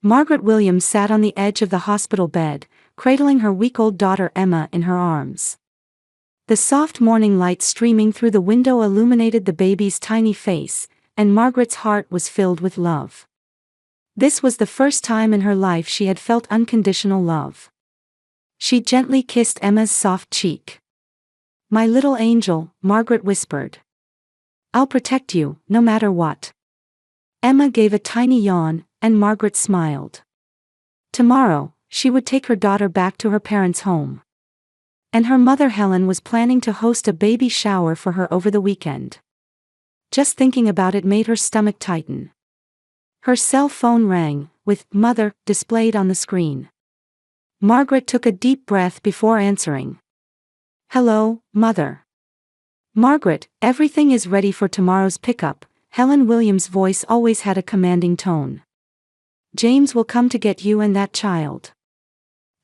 Margaret Williams sat on the edge of the hospital bed, cradling her week-old daughter Emma in her arms. The soft morning light streaming through the window illuminated the baby's tiny face, and Margaret's heart was filled with love. This was the first time in her life she had felt unconditional love. She gently kissed Emma's soft cheek. "My little angel," Margaret whispered. "I'll protect you, no matter what." Emma gave a tiny yawn, and Margaret smiled. Tomorrow, she would take her daughter back to her parents' home. And her mother Helen was planning to host a baby shower for her over the weekend. Just thinking about it made her stomach tighten. Her cell phone rang, with "Mother" displayed on the screen. Margaret took a deep breath before answering. "Hello, Mother." "Margaret, everything is ready for tomorrow's pickup." Helen Williams' voice always had a commanding tone. "James will come to get you and that child.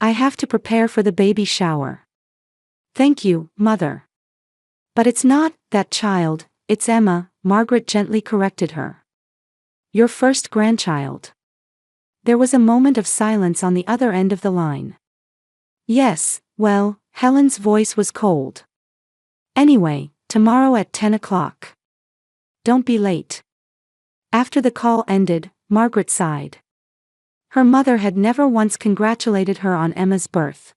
I have to prepare for the baby shower." "Thank you, Mother." "But it's not that child, it's Emma," Margaret gently corrected her. "Your first grandchild." There was a moment of silence on the other end of the line. "Yes, well," Helen's voice was cold. "Anyway, tomorrow at 10 o'clock. Don't be late." After the call ended, Margaret sighed. Her mother had never once congratulated her on Emma's birth.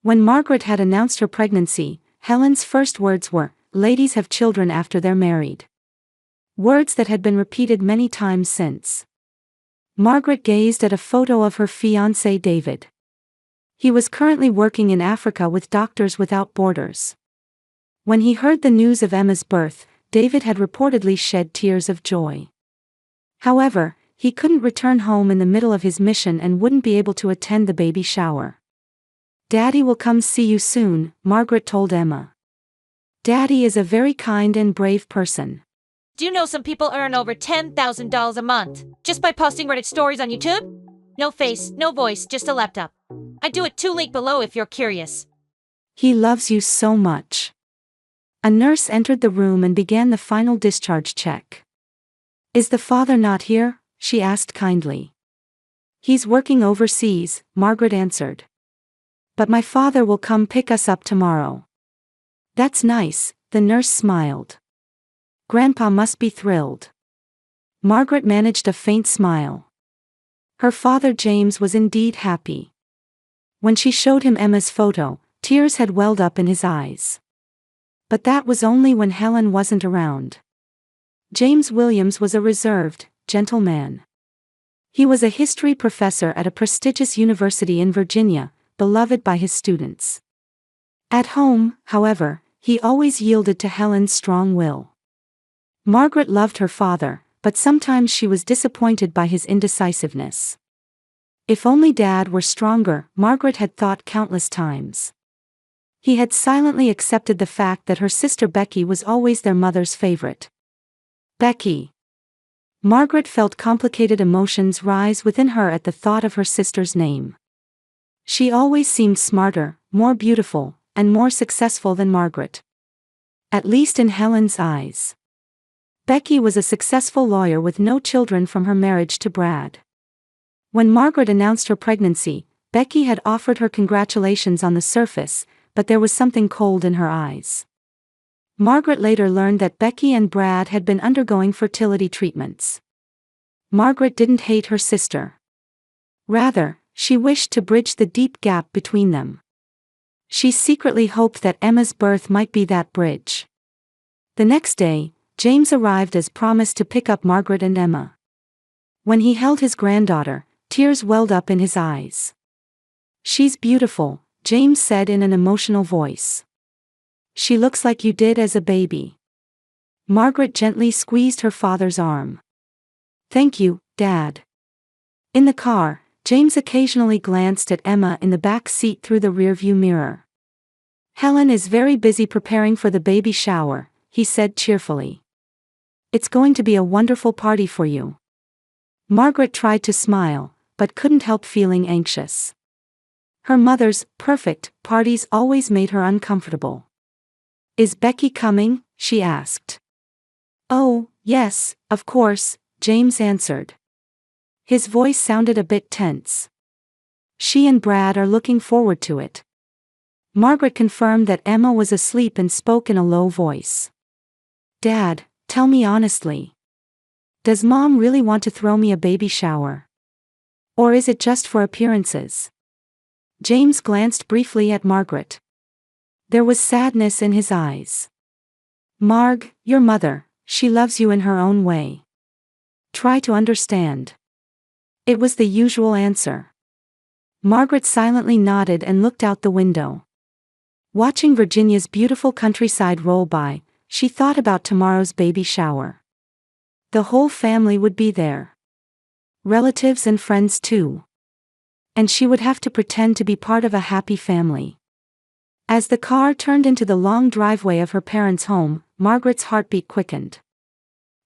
When Margaret had announced her pregnancy, Helen's first words were, "Ladies have children after they're married." Words that had been repeated many times since. Margaret gazed at a photo of her fiancé David. He was currently working in Africa with Doctors Without Borders. When he heard the news of Emma's birth, David had reportedly shed tears of joy. However, he couldn't return home in the middle of his mission and wouldn't be able to attend the baby shower. "Daddy will come see you soon," Margaret told Emma. "Daddy is a very kind and brave person." Do you know some people earn over $10,000 a month just by posting Reddit stories on YouTube? No face, no voice, just a laptop. I do it too, link below if you're curious. "He loves you so much." A nurse entered the room and began the final discharge check. "Is the father not here?" she asked kindly. "He's working overseas," Margaret answered. "But my father will come pick us up tomorrow." "That's nice," the nurse smiled. "Grandpa must be thrilled." Margaret managed a faint smile. Her father James was indeed happy. When she showed him Emma's photo, tears had welled up in his eyes. But that was only when Helen wasn't around. James Williams was a reserved, gentle man. He was a history professor at a prestigious university in Virginia, beloved by his students. At home, however, he always yielded to Helen's strong will. Margaret loved her father, but sometimes she was disappointed by his indecisiveness. If only Dad were stronger, Margaret had thought countless times. He had silently accepted the fact that her sister Becky was always their mother's favorite. Becky. Margaret felt complicated emotions rise within her at the thought of her sister's name. She always seemed smarter, more beautiful, and more successful than Margaret. At least in Helen's eyes. Becky was a successful lawyer with no children from her marriage to Brad. When Margaret announced her pregnancy, Becky had offered her congratulations on the surface, but there was something cold in her eyes. Margaret later learned that Becky and Brad had been undergoing fertility treatments. Margaret didn't hate her sister. Rather, she wished to bridge the deep gap between them. She secretly hoped that Emma's birth might be that bridge. The next day, James arrived as promised to pick up Margaret and Emma. When he held his granddaughter, tears welled up in his eyes. "She's beautiful," James said in an emotional voice. "She looks like you did as a baby." Margaret gently squeezed her father's arm. "Thank you, Dad." In the car, James occasionally glanced at Emma in the back seat through the rearview mirror. "Helen is very busy preparing for the baby shower," he said cheerfully. "It's going to be a wonderful party for you." Margaret tried to smile, but couldn't help feeling anxious. Her mother's perfect parties always made her uncomfortable. "Is Becky coming?" she asked. "Oh, yes, of course," James answered. His voice sounded a bit tense. She and Brad are looking forward to it. Margaret confirmed that Emma was asleep and spoke in a low voice. Dad, tell me honestly. Does Mom really want to throw me a baby shower? Or is it just for appearances? James glanced briefly at Margaret. There was sadness in his eyes. Marg, your mother, she loves you in her own way. Try to understand. It was the usual answer. Margaret silently nodded and looked out the window. Watching Virginia's beautiful countryside roll by, she thought about tomorrow's baby shower. The whole family would be there. Relatives and friends too. And she would have to pretend to be part of a happy family. As the car turned into the long driveway of her parents' home, Margaret's heartbeat quickened.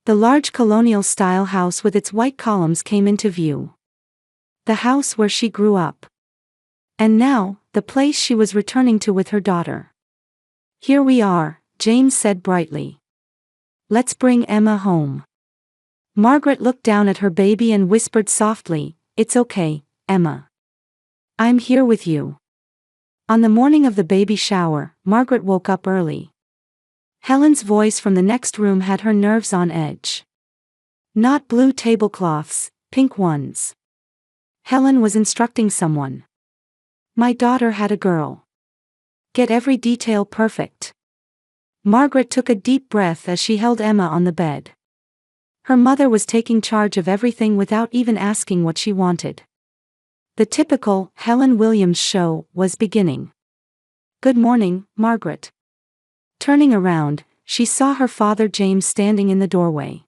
The large colonial-style house with its white columns came into view. The house where she grew up. And now, the place she was returning to with her daughter. Here we are, James said brightly. Let's bring Emma home. Margaret looked down at her baby and whispered softly, It's okay, Emma. I'm here with you. On the morning of the baby shower, Margaret woke up early. Helen's voice from the next room had her nerves on edge. Not blue tablecloths, pink ones. Helen was instructing someone. My daughter had a girl. Get every detail perfect. Margaret took a deep breath as she held Emma on the bed. Her mother was taking charge of everything without even asking what she wanted. The typical Helen Williams show was beginning. Good morning, Margaret. Turning around, she saw her father James standing in the doorway.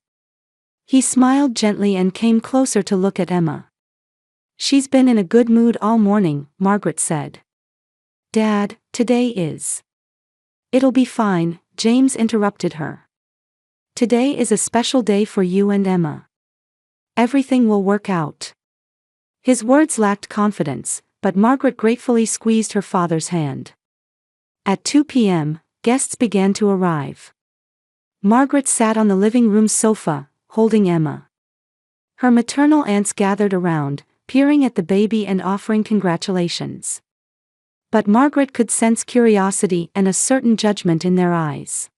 He smiled gently and came closer to look at Emma. She's been in a good mood all morning, Margaret said. Dad, today is. It'll be fine, James interrupted her. Today is a special day for you and Emma. Everything will work out. His words lacked confidence, but Margaret gratefully squeezed her father's hand. At 2 p.m., guests began to arrive. Margaret sat on the living room sofa, holding Emma. Her maternal aunts gathered around, peering at the baby and offering congratulations. But Margaret could sense curiosity and a certain judgment in their eyes.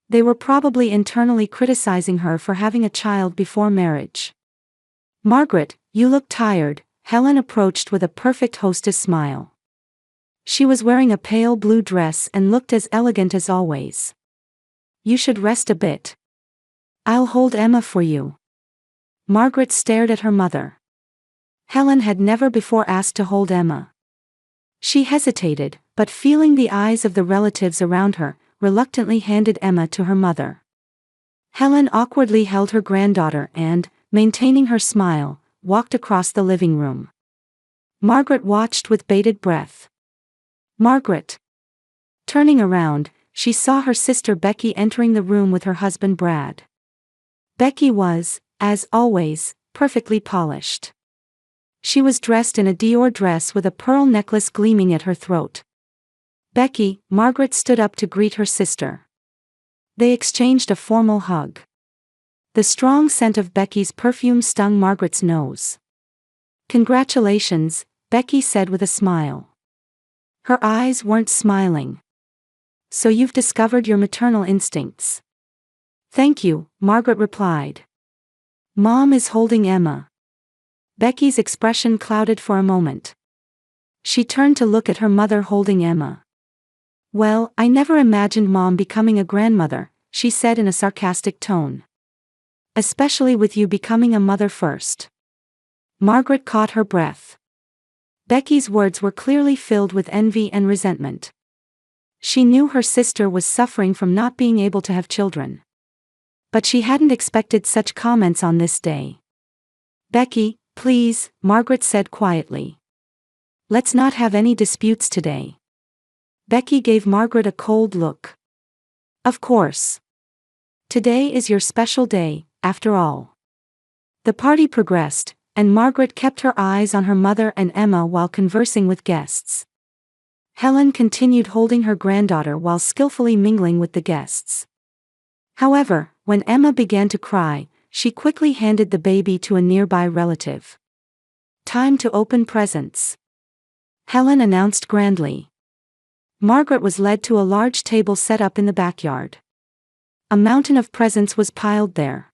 They were probably internally criticizing her for having a child before marriage. Margaret, you look tired, Helen approached with a perfect hostess smile. She was wearing a pale blue dress and looked as elegant as always. You should rest a bit. I'll hold Emma for you. Margaret stared at her mother. Helen had never before asked to hold Emma. She hesitated, but feeling the eyes of the relatives around her, reluctantly handed Emma to her mother. Helen awkwardly held her granddaughter and, maintaining her smile, walked across the living room. Margaret watched with bated breath. Margaret. Turning around, she saw her sister Becky entering the room with her husband Brad. Becky was, as always, perfectly polished. She was dressed in a Dior dress with a pearl necklace gleaming at her throat. Becky, Margaret stood up to greet her sister. They exchanged a formal hug. The strong scent of Becky's perfume stung Margaret's nose. Congratulations, Becky said with a smile. Her eyes weren't smiling. So you've discovered your maternal instincts. Thank you, Margaret replied. Mom is holding Emma. Becky's expression clouded for a moment. She turned to look at her mother holding Emma. Well, I never imagined Mom becoming a grandmother, she said in a sarcastic tone. Especially with you becoming a mother first. Margaret caught her breath. Becky's words were clearly filled with envy and resentment. She knew her sister was suffering from not being able to have children. But she hadn't expected such comments on this day. Becky, please, Margaret said quietly. Let's not have any disputes today. Becky gave Margaret a cold look. Of course. Today is your special day, after all. The party progressed, and Margaret kept her eyes on her mother and Emma while conversing with guests. Helen continued holding her granddaughter while skillfully mingling with the guests. However, when Emma began to cry, she quickly handed the baby to a nearby relative. "Time to open presents," Helen announced grandly. Margaret was led to a large table set up in the backyard. A mountain of presents was piled there.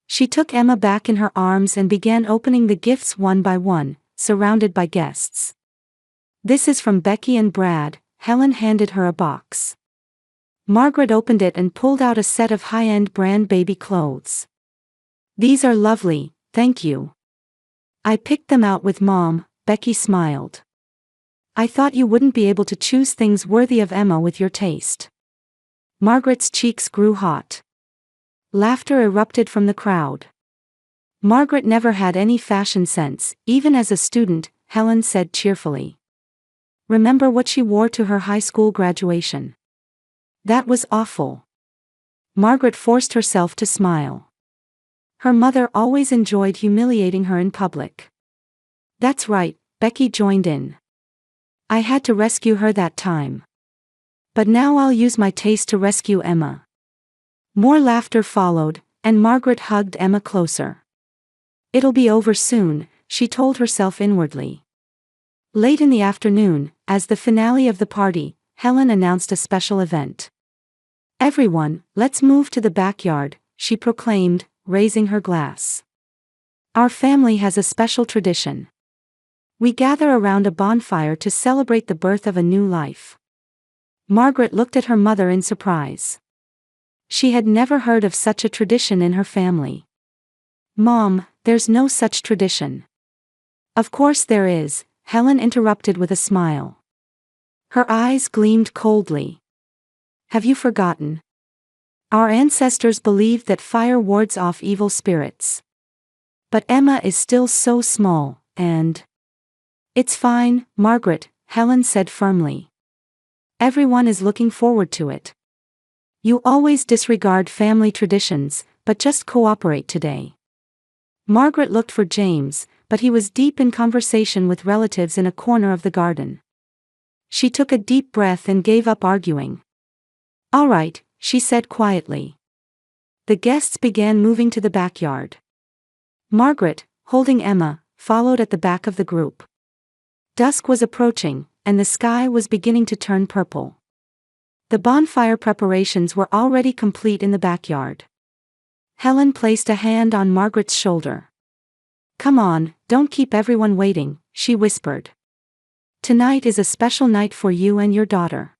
She took Emma back in her arms and began opening the gifts one by one, surrounded by guests. "This is from Becky and Brad," Helen handed her a box. Margaret opened it and pulled out a set of high-end brand baby clothes. "These are lovely, thank you. I picked them out with Mom," Becky smiled. "I thought you wouldn't be able to choose things worthy of Emma with your taste." Margaret's cheeks grew hot. Laughter erupted from the crowd. "Margaret never had any fashion sense, even as a student," Helen said cheerfully. "Remember what she wore to her high school graduation? That was awful." Margaret forced herself to smile. Her mother always enjoyed humiliating her in public. "That's right," Becky joined in. "I had to rescue her that time. But now I'll use my taste to rescue Emma." More laughter followed, and Margaret hugged Emma closer. "It'll be over soon," she told herself inwardly. Late in the afternoon, as the finale of the party, Helen announced a special event. "Everyone, let's move to the backyard," she proclaimed, raising her glass. "Our family has a special tradition. We gather around a bonfire to celebrate the birth of a new life." Margaret looked at her mother in surprise. She had never heard of such a tradition in her family. "Mom, there's no such tradition." "Of course there is," Helen interrupted with a smile. Her eyes gleamed coldly. "Have you forgotten? Our ancestors believed that fire wards off evil spirits. But Emma is still so small, and—" "It's fine, Margaret," Helen said firmly. "Everyone is looking forward to it. You always disregard family traditions, but just cooperate today." Margaret looked for James, but he was deep in conversation with relatives in a corner of the garden. She took a deep breath and gave up arguing. "All right," she said quietly. The guests began moving to the backyard. Margaret, holding Emma, followed at the back of the group. Dusk was approaching, and the sky was beginning to turn purple. The bonfire preparations were already complete in the backyard. Helen placed a hand on Margaret's shoulder. "Come on, don't keep everyone waiting," she whispered. "Tonight is a special night for you and your daughter."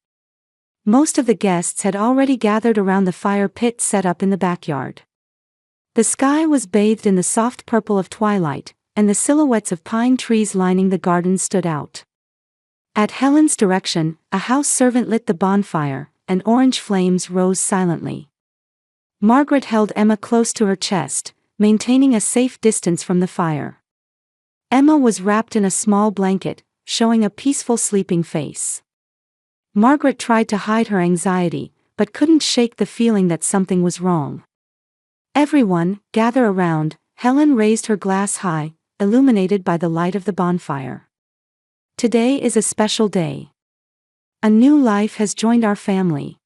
Most of the guests had already gathered around the fire pit set up in the backyard. The sky was bathed in the soft purple of twilight, and the silhouettes of pine trees lining the garden stood out. At Helen's direction, a house servant lit the bonfire, and orange flames rose silently. Margaret held Emma close to her chest, maintaining a safe distance from the fire. Emma was wrapped in a small blanket, showing a peaceful sleeping face. Margaret tried to hide her anxiety, but couldn't shake the feeling that something was wrong. "Everyone, gather around," Helen raised her glass high, illuminated by the light of the bonfire. "Today is a special day. A new life has joined our family."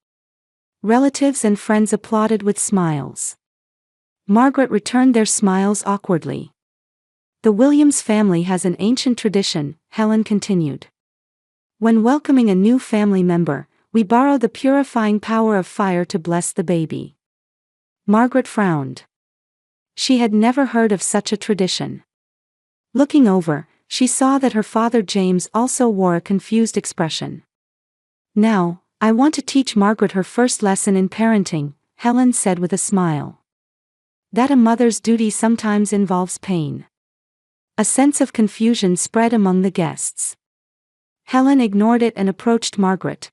Relatives and friends applauded with smiles. Margaret returned their smiles awkwardly. "The Williams family has an ancient tradition," Helen continued. "When welcoming a new family member, we borrow the purifying power of fire to bless the baby." Margaret frowned. She had never heard of such a tradition. Looking over, she saw that her father James also wore a confused expression. "Now, I want to teach Margaret her first lesson in parenting," Helen said with a smile. "That a mother's duty sometimes involves pain." A sense of confusion spread among the guests. Helen ignored it and approached Margaret.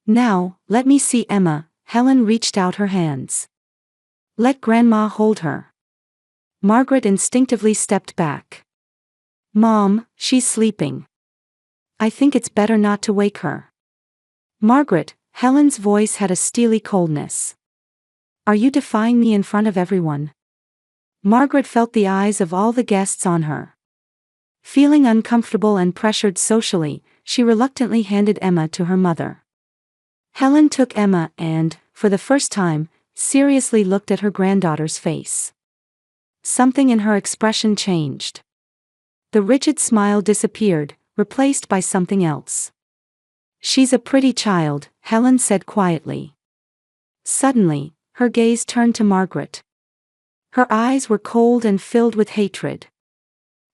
"Now, let me see Emma." Helen reached out her hands. "Let Grandma hold her." Margaret instinctively stepped back. "Mom, she's sleeping. I think it's better not to wake her." "Margaret," Helen's voice had a steely coldness. "Are you defying me in front of everyone?" Margaret felt the eyes of all the guests on her. Feeling uncomfortable and pressured socially, she reluctantly handed Emma to her mother. Helen took Emma and, for the first time, seriously looked at her granddaughter's face. Something in her expression changed. The rigid smile disappeared, replaced by something else. "She's a pretty child," Helen said quietly. Suddenly, her gaze turned to Margaret. Her eyes were cold and filled with hatred.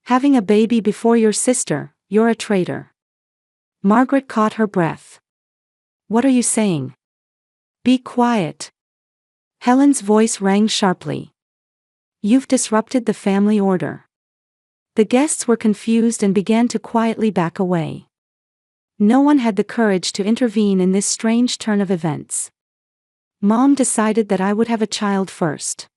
"Having a baby before your sister, you're a traitor." Margaret caught her breath. "What are you saying?" "Be quiet." Helen's voice rang sharply. "You've disrupted the family order." The guests were confused and began to quietly back away. No one had the courage to intervene in this strange turn of events. "Mom decided that I would have a child first."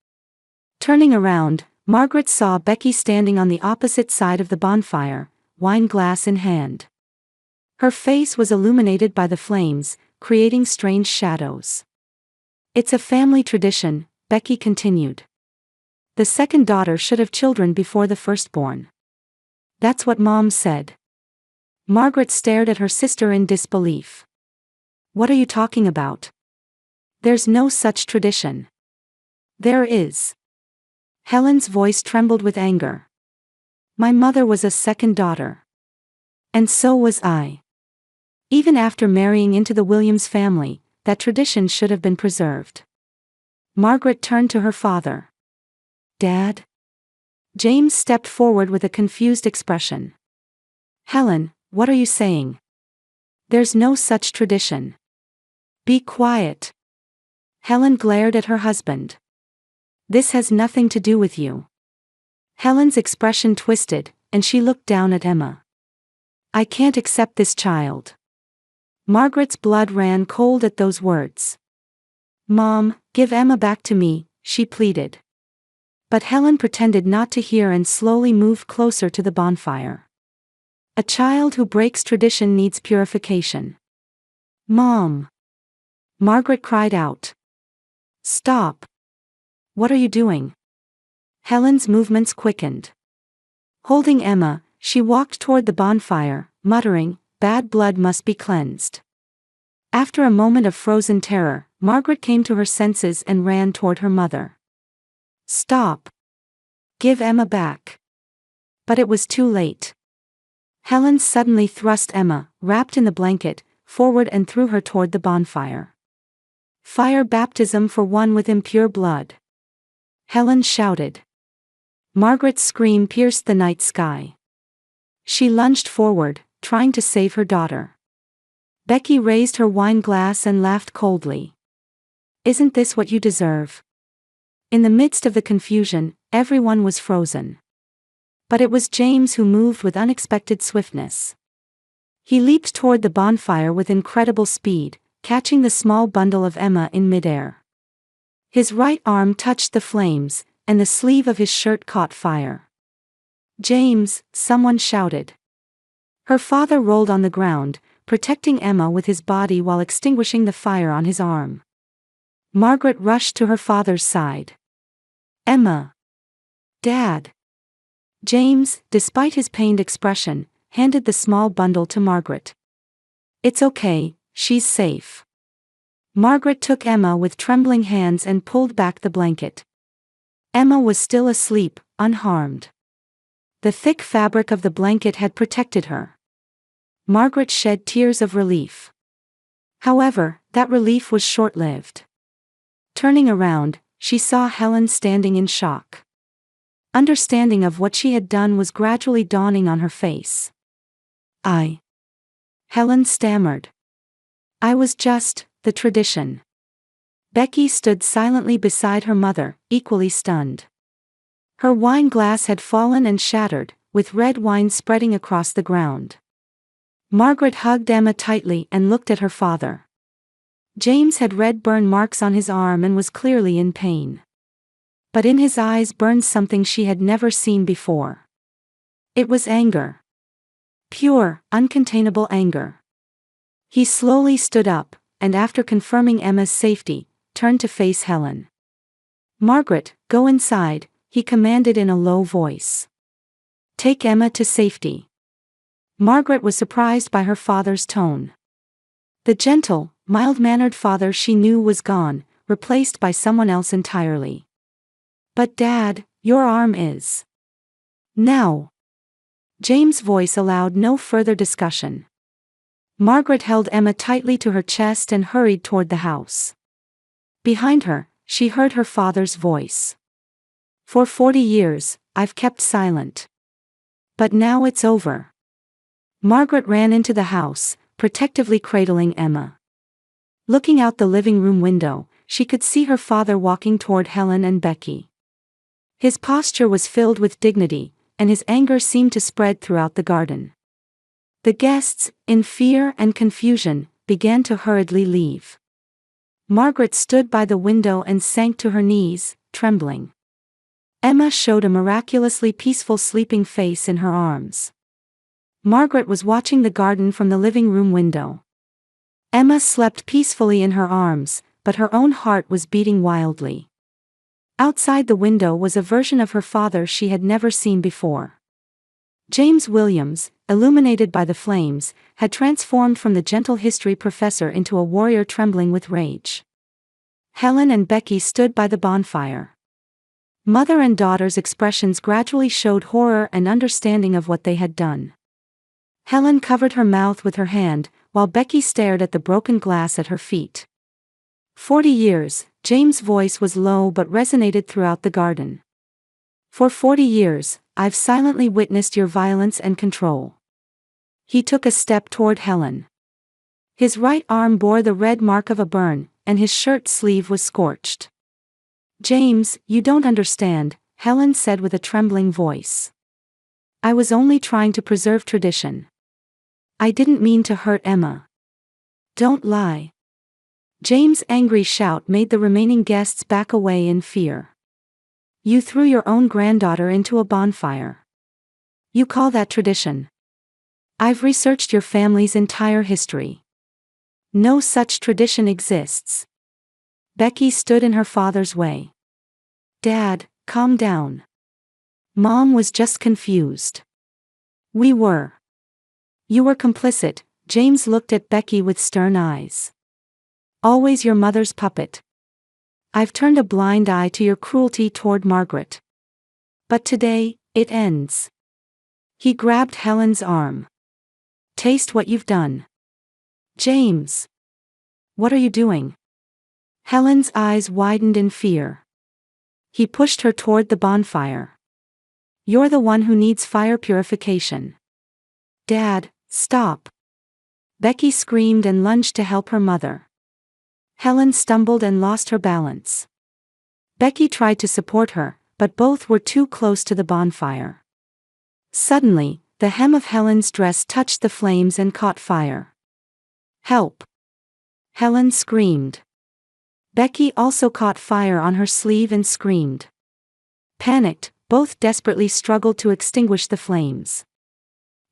Turning around, Margaret saw Becky standing on the opposite side of the bonfire, wine glass in hand. Her face was illuminated by the flames, creating strange shadows. "It's a family tradition," Becky continued. "The second daughter should have children before the firstborn." "That's what Mom said." Margaret stared at her sister in disbelief. "What are you talking about? There's no such tradition." "There is." Helen's voice trembled with anger. "My mother was a second daughter. And so was I. Even after marrying into the Williams family, that tradition should have been preserved." Margaret turned to her father. "Dad?" James stepped forward with a confused expression. "Helen, what are you saying? There's no such tradition." "Be quiet." Helen glared at her husband. "This has nothing to do with you." Helen's expression twisted, and she looked down at Emma. "I can't accept this child." Margaret's blood ran cold at those words. "Mom, give Emma back to me," she pleaded. But Helen pretended not to hear and slowly moved closer to the bonfire. "A child who breaks tradition needs purification." "Mom!" Margaret cried out. "Stop. What are you doing?" Helen's movements quickened. Holding Emma, she walked toward the bonfire, muttering, "Bad blood must be cleansed." After a moment of frozen terror, Margaret came to her senses and ran toward her mother. "Stop. Give Emma back." But it was too late. Helen suddenly thrust Emma, wrapped in the blanket, forward and threw her toward the bonfire. "Fire baptism for one with impure blood," Helen shouted. Margaret's scream pierced the night sky. She lunged forward, trying to save her daughter. Becky raised her wine glass and laughed coldly. "Isn't this what you deserve?" In the midst of the confusion, everyone was frozen. But it was James who moved with unexpected swiftness. He leaped toward the bonfire with incredible speed, catching the small bundle of Emma in midair. His right arm touched the flames, and the sleeve of his shirt caught fire. "James!" someone shouted. Her father rolled on the ground, protecting Emma with his body while extinguishing the fire on his arm. Margaret rushed to her father's side. "Emma!" "Dad!" James, despite his pained expression, handed the small bundle to Margaret. "It's okay, she's safe." Margaret took Emma with trembling hands and pulled back the blanket. Emma was still asleep, unharmed. The thick fabric of the blanket had protected her. Margaret shed tears of relief. However, that relief was short-lived. Turning around, she saw Helen standing in shock. Understanding of what she had done was gradually dawning on her face. Helen stammered. "I was just the tradition." Becky stood silently beside her mother, equally stunned. Her wine glass had fallen and shattered, with red wine spreading across the ground. Margaret hugged Emma tightly and looked at her father. James had red burn marks on his arm and was clearly in pain. But in his eyes burned something she had never seen before. It was anger. Pure, uncontainable anger. He slowly stood up, and after confirming Emma's safety, turned to face Helen. "Margaret, go inside," he commanded in a low voice. "Take Emma to safety." Margaret was surprised by her father's tone. The gentle, mild-mannered father she knew was gone, replaced by someone else entirely. But Dad, your arm is. Now. James' voice allowed no further discussion. Margaret held Emma tightly to her chest and hurried toward the house. Behind her, she heard her father's voice. For 40 years, I've kept silent. But now it's over. Margaret ran into the house, protectively cradling Emma. Looking out the living room window, she could see her father walking toward Helen and Becky. His posture was filled with dignity, and his anger seemed to spread throughout the garden. The guests, in fear and confusion, began to hurriedly leave. Margaret stood by the window and sank to her knees, trembling. Emma showed a miraculously peaceful sleeping face in her arms. Margaret was watching the garden from the living room window. Emma slept peacefully in her arms, but her own heart was beating wildly. Outside the window was a version of her father she had never seen before. James Williams, illuminated by the flames, had transformed from the gentle history professor into a warrior trembling with rage. Helen and Becky stood by the bonfire. Mother and daughter's expressions gradually showed horror and understanding of what they had done. Helen covered her mouth with her hand, while Becky stared at the broken glass at her feet. 40 years, James' voice was low but resonated throughout the garden. For 40 years, I've silently witnessed your violence and control. He took a step toward Helen. His right arm bore the red mark of a burn, and his shirt sleeve was scorched. James, you don't understand, Helen said with a trembling voice. I was only trying to preserve tradition. I didn't mean to hurt Emma. Don't lie. James' angry shout made the remaining guests back away in fear. You threw your own granddaughter into a bonfire. You call that tradition? I've researched your family's entire history. No such tradition exists. Becky stood in her father's way. Dad, calm down. Mom was just confused. We were. You were complicit, James looked at Becky with stern eyes. Always your mother's puppet. I've turned a blind eye to your cruelty toward Margaret. But today, it ends. He grabbed Helen's arm. Taste what you've done. James. What are you doing? Helen's eyes widened in fear. He pushed her toward the bonfire. You're the one who needs fire purification. Dad, stop. Becky screamed and lunged to help her mother. Helen stumbled and lost her balance. Becky tried to support her, but both were too close to the bonfire. Suddenly, the hem of Helen's dress touched the flames and caught fire. Help! Helen screamed. Becky also caught fire on her sleeve and screamed. Panicked, both desperately struggled to extinguish the flames.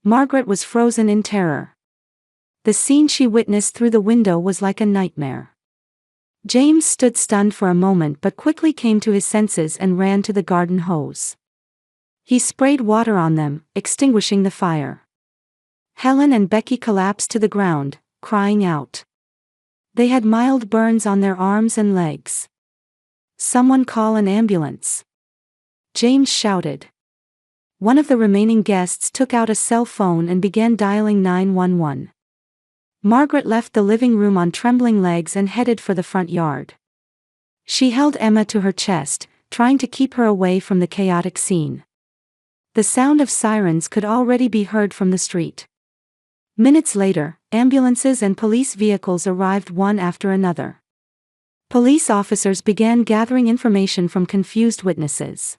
Margaret was frozen in terror. The scene she witnessed through the window was like a nightmare. James stood stunned for a moment but quickly came to his senses and ran to the garden hose. He sprayed water on them, extinguishing the fire. Helen and Becky collapsed to the ground, crying out. They had mild burns on their arms and legs. Someone call an ambulance. James shouted. One of the remaining guests took out a cell phone and began dialing 911. Margaret left the living room on trembling legs and headed for the front yard. She held Emma to her chest, trying to keep her away from the chaotic scene. The sound of sirens could already be heard from the street. Minutes later, ambulances and police vehicles arrived one after another. Police officers began gathering information from confused witnesses.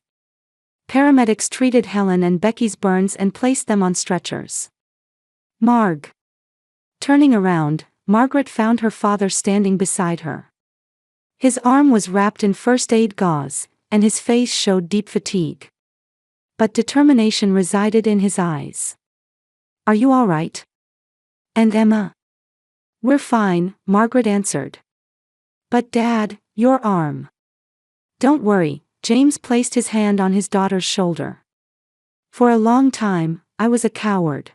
Paramedics treated Helen and Becky's burns and placed them on stretchers. Marg. Turning around, Margaret found her father standing beside her. His arm was wrapped in first aid gauze, and his face showed deep fatigue. But determination resided in his eyes. Are you all right? And Emma? We're fine, Margaret answered. But Dad, your arm. Don't worry, James placed his hand on his daughter's shoulder. For a long time, I was a coward.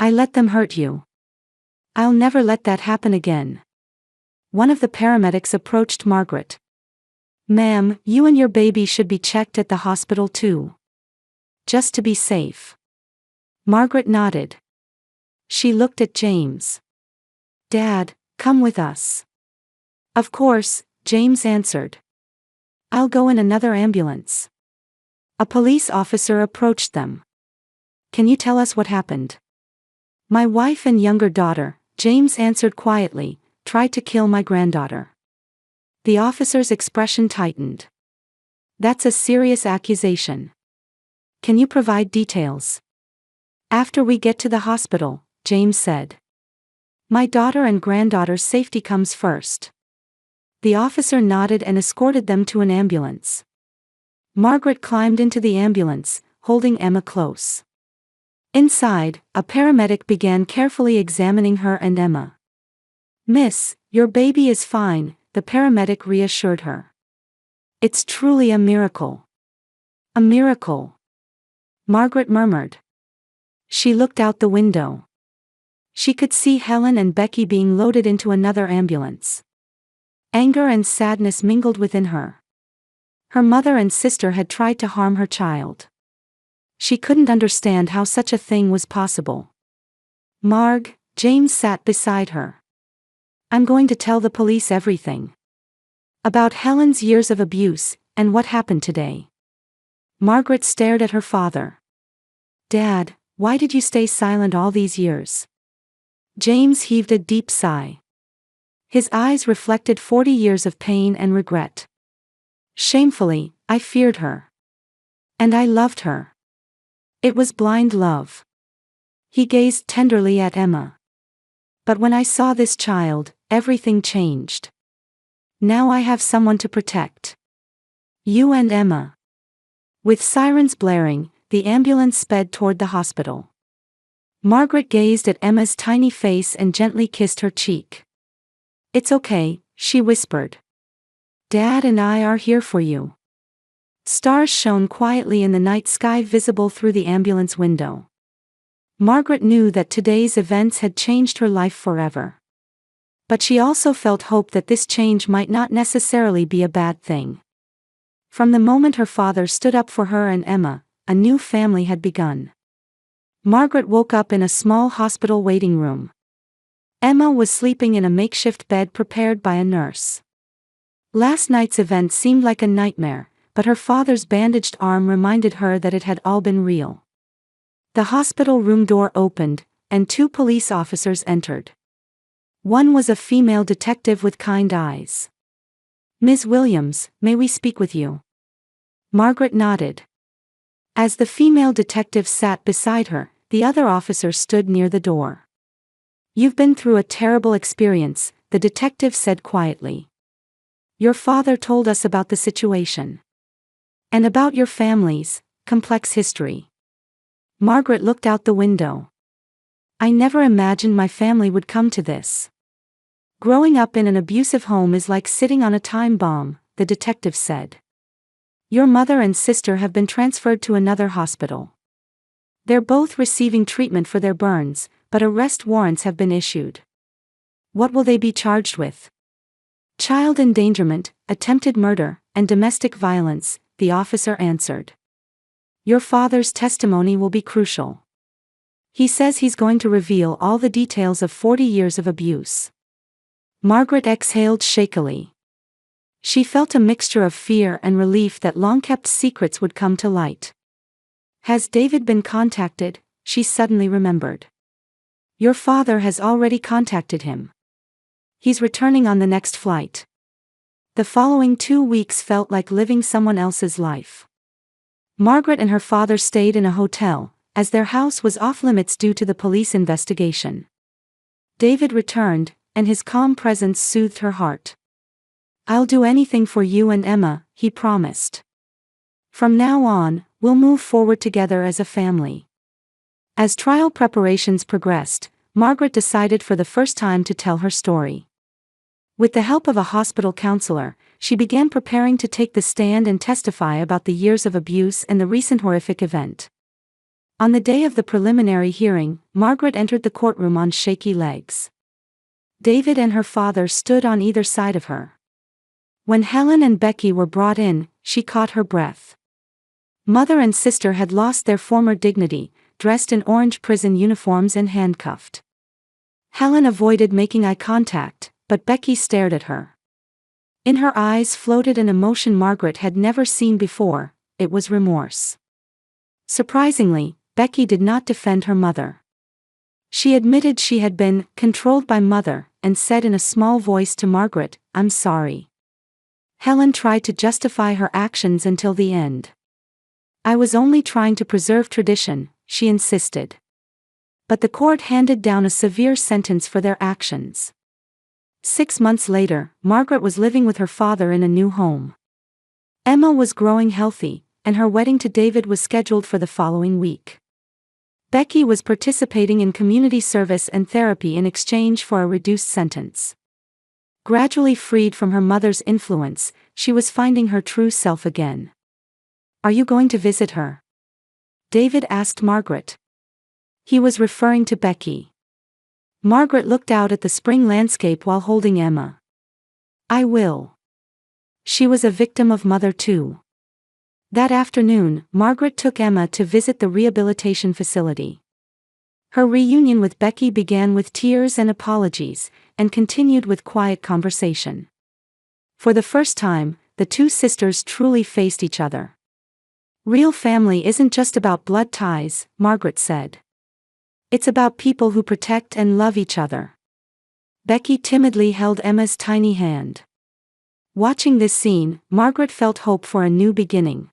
I let them hurt you. I'll never let that happen again. One of the paramedics approached Margaret. "Ma'am, you and your baby should be checked at the hospital too. Just to be safe." Margaret nodded. She looked at James. "Dad, come with us." "Of course," James answered. "I'll go in another ambulance." A police officer approached them. "Can you tell us what happened?" "My wife and younger daughter," James answered quietly, "tried to kill my granddaughter." The officer's expression tightened. "That's a serious accusation. Can you provide details?" "After we get to the hospital," James said. "My daughter and granddaughter's safety comes first." The officer nodded and escorted them to an ambulance. Margaret climbed into the ambulance, holding Emma close. Inside, a paramedic began carefully examining her and Emma. "Miss, your baby is fine," the paramedic reassured her. "It's truly a miracle." "A miracle," Margaret murmured. She looked out the window. She could see Helen and Becky being loaded into another ambulance. Anger and sadness mingled within her. Her mother and sister had tried to harm her child. She couldn't understand how such a thing was possible. "Marg," James sat beside her. "I'm going to tell the police everything. About Helen's years of abuse, and what happened today." Margaret stared at her father. "Dad, why did you stay silent all these years?" James heaved a deep sigh. His eyes reflected 40 years of pain and regret. "Shamefully, I feared her. And I loved her. It was blind love." He gazed tenderly at Emma. "But when I saw this child, everything changed. Now I have someone to protect. You and Emma." With sirens blaring, the ambulance sped toward the hospital. Margaret gazed at Emma's tiny face and gently kissed her cheek. "It's okay," she whispered. "Dad and I are here for you." Stars shone quietly in the night sky, visible through the ambulance window. Margaret knew that today's events had changed her life forever. But she also felt hope that this change might not necessarily be a bad thing. From the moment her father stood up for her and Emma, a new family had begun. Margaret woke up in a small hospital waiting room. Emma was sleeping in a makeshift bed prepared by a nurse. Last night's event seemed like a nightmare, but her father's bandaged arm reminded her that it had all been real. The hospital room door opened, and 2 police officers entered. One was a female detective with kind eyes. "Ms. Williams, may we speak with you?" Margaret nodded. As the female detective sat beside her, the other officer stood near the door. "You've been through a terrible experience," the detective said quietly. "Your father told us about the situation. And about your family's complex history." Margaret looked out the window. "I never imagined my family would come to this. Growing up in an abusive home is like sitting on a time bomb," the detective said. "Your mother and sister have been transferred to another hospital. They're both receiving treatment for their burns, but arrest warrants have been issued." "What will they be charged with?" "Child endangerment, attempted murder, and domestic violence," the officer answered. "Your father's testimony will be crucial. He says he's going to reveal all the details of 40 years of abuse." Margaret exhaled shakily. She felt a mixture of fear and relief that long-kept secrets would come to light. "Has David been contacted?" she suddenly remembered. "Your father has already contacted him. He's returning on the next flight." The following 2 weeks felt like living someone else's life. Margaret and her father stayed in a hotel, as their house was off-limits due to the police investigation. David returned, and his calm presence soothed her heart. "I'll do anything for you and Emma," he promised. "From now on, we'll move forward together as a family." As trial preparations progressed, Margaret decided for the first time to tell her story. With the help of a hospital counselor, she began preparing to take the stand and testify about the years of abuse and the recent horrific event. On the day of the preliminary hearing, Margaret entered the courtroom on shaky legs. David and her father stood on either side of her. When Helen and Becky were brought in, she caught her breath. Mother and sister had lost their former dignity, dressed in orange prison uniforms and handcuffed. Helen avoided making eye contact, but Becky stared at her. In her eyes floated an emotion Margaret had never seen before. It was remorse. Surprisingly, Becky did not defend her mother. She admitted she had been controlled by Mother, and said in a small voice to Margaret, "I'm sorry." Helen tried to justify her actions until the end. "I was only trying to preserve tradition," she insisted. But the court handed down a severe sentence for their actions. 6 months later, Margaret was living with her father in a new home. Emma was growing healthy, and her wedding to David was scheduled for the following week. Becky was participating in community service and therapy in exchange for a reduced sentence. Gradually freed from her mother's influence, she was finding her true self again. "Are you going to visit her?" David asked Margaret. He was referring to Becky. Margaret looked out at the spring landscape while holding Emma. "I will." She was a victim of Mother too. That afternoon, Margaret took Emma to visit the rehabilitation facility. Her reunion with Becky began with tears and apologies, and continued with quiet conversation. For the first time, the two sisters truly faced each other. "Real family isn't just about blood ties," Margaret said. "It's about people who protect and love each other." Becky timidly held Emma's tiny hand. Watching this scene, Margaret felt hope for a new beginning.